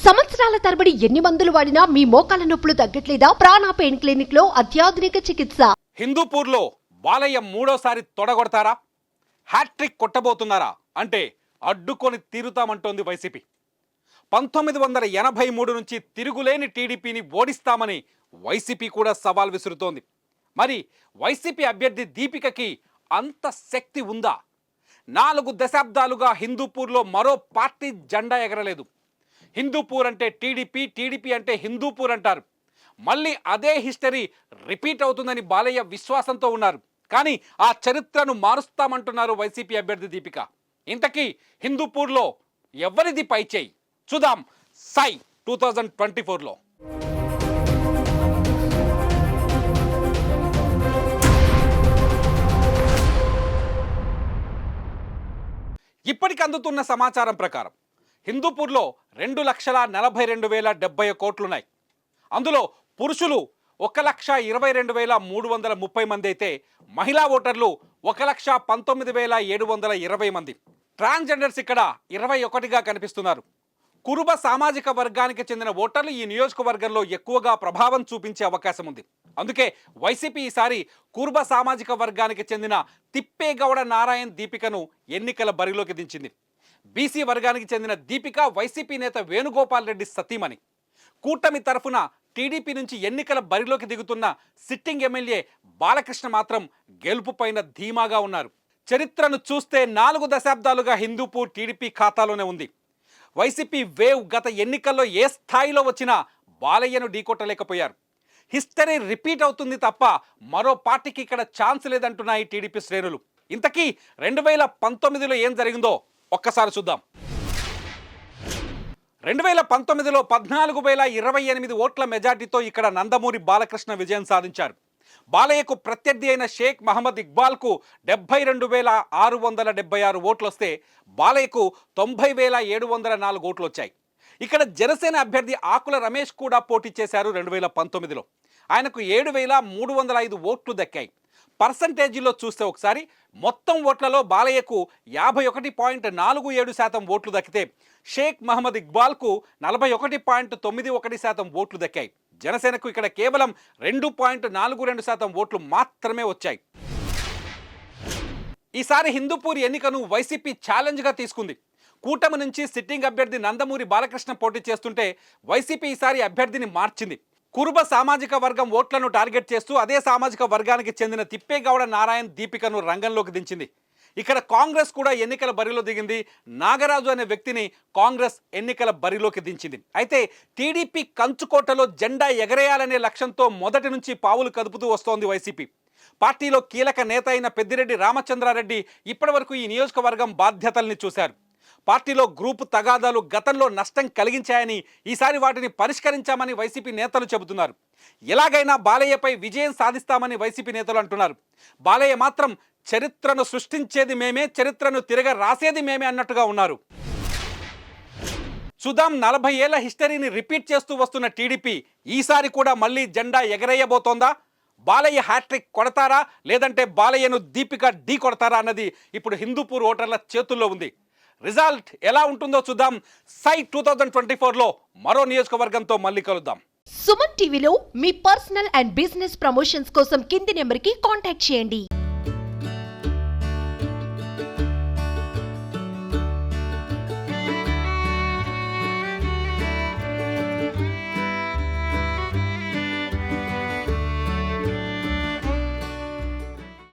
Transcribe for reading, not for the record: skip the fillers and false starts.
సంవత్సరాల తరబడి ఎన్ని మందులు వాడినా మీ మోకాల నొప్పులు తగ్గట్లేదా? ప్రాణ పెయిన్ క్లినిక్ లో అత్యాధునిక చికిత్స. హిందూపూర్లో బాలయ్య మూడోసారి తొడగొడతారా? హ్యాట్రిక్ కొట్టబోతున్నారా అంటే అడ్డుకొని తీరుతామంటోంది వైసీపీ. 1983 నుంచి తిరుగులేని టీడీపీని ఓడిస్తామని వైసీపీ కూడా సవాల్ విసురుతోంది. మరి వైసీపీ అభ్యర్థి దీపికకి అంత శక్తి ఉందా? 4 దశాబ్దాలుగా హిందూపూర్లో మరో పార్టీ జెండా ఎగరలేదు. హిందూపూర్ అంటే టీడీపీ, టీడీపీ అంటే హిందూపూర్ అంటారు. మళ్ళీ అదే హిస్టరీ రిపీట్ అవుతుందని బాలయ్య విశ్వాసంతో ఉన్నారు. కానీ ఆ చరిత్రను మారుస్తామంటున్నారు వైసీపీ అభ్యర్థి దీపిక. ఇంతకీ హిందూపూర్లో ఎవరిది పైచేయి? చూద్దాం సై 2024లో. ఇప్పటికి అందుతున్న సమాచారం ప్రకారం హిందూపూర్లో 2,42,070 కోట్లున్నాయి. అందులో పురుషులు 1,22,330 మంది అయితే మహిళా ఓటర్లు 1,19,720 మంది. ట్రాన్స్జెండర్స్ ఇక్కడ 21గా కనిపిస్తున్నారు. కురుబ సామాజిక వర్గానికి చెందిన ఓటర్లు ఈ నియోజకవర్గంలో ఎక్కువగా ప్రభావం చూపించే అవకాశం ఉంది. అందుకే వైసీపీ ఈసారి కురుబ సామాజిక వర్గానికి చెందిన తిప్పేగౌడ నారాయణ్ దీపికను ఎన్నికల బరిలోకి దించింది. బీసీ వర్గానికి చెందిన దీపిక వైసీపీ నేత వేణుగోపాల్ రెడ్డి సతీమణి. కూటమి తరఫున టీడీపీ నుంచి ఎన్నికల బరిలోకి దిగుతున్న సిట్టింగ్ ఎమ్మెల్యే బాలకృష్ణ మాత్రం గెలుపుపైన ధీమాగా ఉన్నారు. చరిత్రను చూస్తే 4 దశాబ్దాలుగా హిందూపూర్ టీడీపీ ఖాతాలోనే ఉంది. వైసీపీ వేవ్ గత ఎన్నికల్లో ఏ స్థాయిలో వచ్చినా బాలయ్యను ఢీకొట్టలేకపోయారు. హిస్టరీ రిపీట్ అవుతుంది తప్ప మరో పార్టీకి ఇక్కడ ఛాన్స్ లేదంటున్నాయి టీడీపీ శ్రేణులు. ఇంతకీ 2019లో ఏం జరిగిందో ఒక్కసారి చూద్దాం. 2019లో 14,028 ఓట్ల మెజార్టీతో ఇక్కడ నందమూరి బాలకృష్ణ విజయం సాధించారు. బాలయ్యకు ప్రత్యర్థి అయిన షేక్ మహమ్మద్ ఇక్బాల్కు 72,676 ఓట్లు వస్తే బాలయ్యకు 90,704 ఓట్లు వచ్చాయి. ఇక్కడ జనసేన అభ్యర్థి ఆకుల రమేష్ కూడా పోటీ చేశారు. 2019లో ఆయనకు 7,305 ఓట్లు దక్కాయి. పర్సంటేజీలో చూస్తే ఒకసారి మొత్తం ఓట్లలో బాలయ్యకు 51.47% ఓట్లు దక్కితే షేక్ మహమ్మద్ ఇక్బాల్కు 41.91% ఓట్లు దక్కాయి. జనసేనకు ఇక్కడ కేవలం 2.42% ఓట్లు మాత్రమే వచ్చాయి. ఈసారి హిందూపూర్ ఎన్నికను వైసీపీ ఛాలెంజ్గా తీసుకుంది. కూటమి నుంచి సిట్టింగ్ అభ్యర్థి నందమూరి బాలకృష్ణ పోటీ చేస్తుంటే వైసీపీ ఈసారి అభ్యర్థిని మార్చింది. కురుబ సామాజిక వర్గం ఓట్లను టార్గెట్ చేస్తూ అదే సామాజిక వర్గానికి చెందిన తిప్పేగౌడ నారాయణ్ దీపికను రంగంలోకి దించింది. ఇక్కడ కాంగ్రెస్ కూడా ఎన్నికల బరిలో దిగింది. నాగరాజు అనే వ్యక్తిని కాంగ్రెస్ ఎన్నికల బరిలోకి దించింది. అయితే టీడీపీ కంచుకోటలో జెండా ఎగరేయాలనే లక్ష్యంతో మొదటి నుంచి పావులు కదుపుతూ వస్తోంది వైసీపీ. పార్టీలో కీలక నేత అయిన పెద్దిరెడ్డి రామచంద్రారెడ్డి ఇప్పటివరకు ఈ నియోజకవర్గం బాధ్యతల్ని చూశారు. పార్టీలో గ్రూపు తగాదాలు గతంలో నష్టం కలిగించాయని, ఈసారి వాటిని పరిష్కరించామని వైసీపీ నేతలు చెబుతున్నారు. ఎలాగైనా బాలయ్యపై విజయం సాధిస్తామని వైసీపీ నేతలు అంటున్నారు. బాలయ్య మాత్రం చరిత్రను సృష్టించేది మేమే, చరిత్రను తిరగ రాసేది మేమే అన్నట్టుగా ఉన్నారు. సుధాం 40 ఏళ్ల హిస్టరీని రిపీట్ చేస్తూ వస్తున్న టీడీపీ ఈసారి కూడా మళ్ళీ జెండా ఎగరేయబోతోందా? బాలయ్య హ్యాట్రిక్ కొడతారా, లేదంటే బాలయ్యను దీపిక ఢీ కొడతారా అన్నది ఇప్పుడు హిందూపూర్ ఓటర్ల చేతుల్లో ఉంది. రిజల్ట్ ఎలా ఉంటుందో చూద్దాం. సై 2024లో మరో నియోజకవర్గంతో మళ్ళీ కలుద్దాం. సుమన్ టీవీలో మీ పర్సనల్ అండ్ బిజినెస్ ప్రమోషన్స్ కోసం కింది నెంబర్కి కాంటాక్ట్ చేయండి.